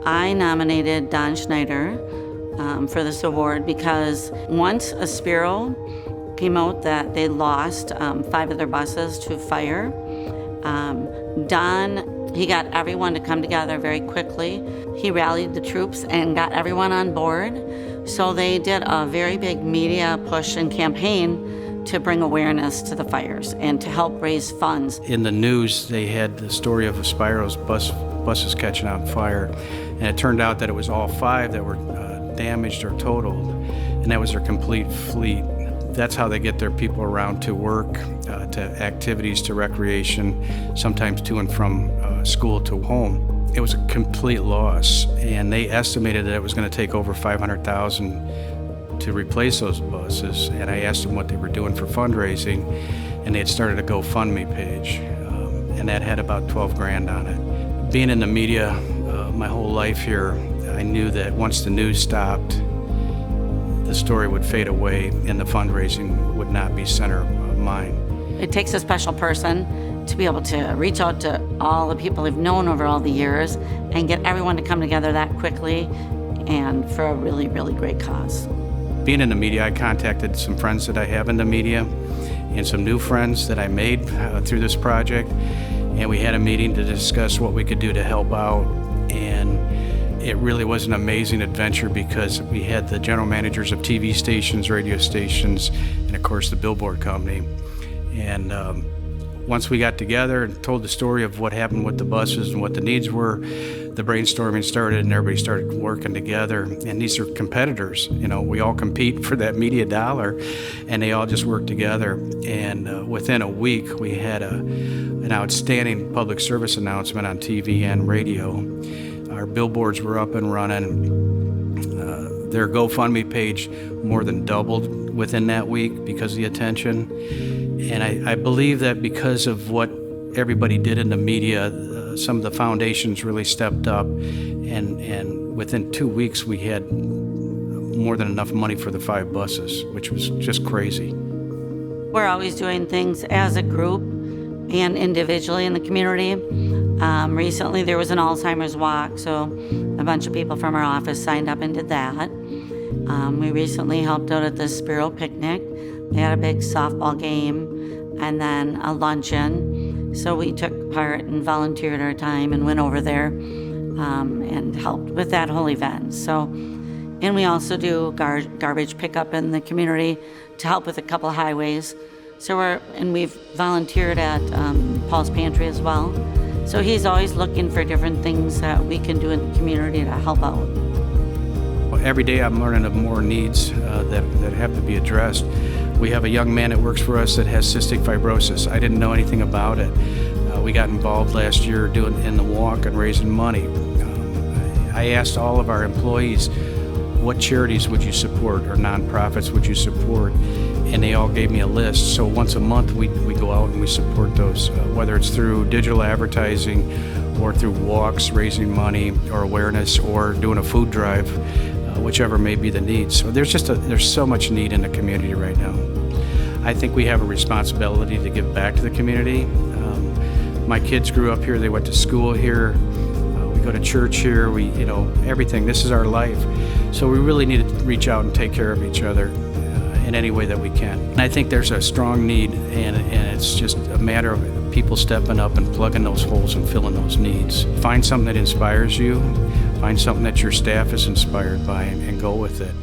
I nominated Don Snyder for this award because once a Spiro came out that they lost 5 of their buses to fire, Don, he got everyone to come together very quickly. He rallied the troops and got everyone on board. So they did a very big media push and campaign to bring awareness to the fires and to help raise funds. In the news, they had the story of a Spiro's buses catching on fire, and it turned out that it was all 5 that were damaged or totaled, and that was their complete fleet. That's how they get their people around to work, to activities, to recreation, sometimes to and from school to home. It was a complete loss, and they estimated that it was going to take over $500,000 to replace those buses. And I asked them what they were doing for fundraising, and they had started a GoFundMe page, and that had about 12 grand on it. Being in the media my whole life here, I knew that once the news stopped, the story would fade away and the fundraising would not be center of mind. It takes a special person to be able to reach out to all the people they've known over all the years and get everyone to come together that quickly and for a really, really great cause. Being in the media, I contacted some friends that I have in the media and some new friends that I made through this project, and we had a meeting to discuss what we could do to help out. And it really was an amazing adventure because we had the general managers of TV stations, radio stations, and of course the billboard company. And once we got together and told the story of what happened with the buses and what the needs were, the brainstorming started and everybody started working together. And these are competitors, you know, we all compete for that media dollar, and they all just work together. And within a week, we had an outstanding public service announcement on TV and radio. Our billboards were up and running. Their GoFundMe page more than doubled within that week because of the attention. And I believe that because of what everybody did in the media, some of the foundations really stepped up, and within 2 weeks we had more than enough money for the 5 buses, which was just crazy. We're always doing things as a group and individually in the community. Recently there was an Alzheimer's walk, so a bunch of people from our office signed up and did that. We recently helped out at the Spiro picnic. They had a big softball game and then a luncheon. So we took part and volunteered our time and went over there and helped with that whole event. So, and we also do garbage pickup in the community to help with a couple of highways. So we've volunteered at Paul's Pantry as well. So he's always looking for different things that we can do in the community to help out. Well, every day I'm learning of more needs that have to be addressed. We have a young man that works for us that has cystic fibrosis. I didn't know anything about it. We got involved last year doing in the walk and raising money. I asked all of our employees, what charities would you support or nonprofits would you support? And they all gave me a list. So once a month we go out and we support those, whether it's through digital advertising or through walks, raising money or awareness, or doing a food drive, whichever may be the need. So there's so much need in the community right now. I think we have a responsibility to give back to the community. My kids grew up here, they went to school here, we go to church here, everything. This is our life. So we really need to reach out and take care of each other in any way that we can. And I think there's a strong need, and it's just a matter of people stepping up and plugging those holes and filling those needs. Find something that inspires you, find something that your staff is inspired by, and go with it.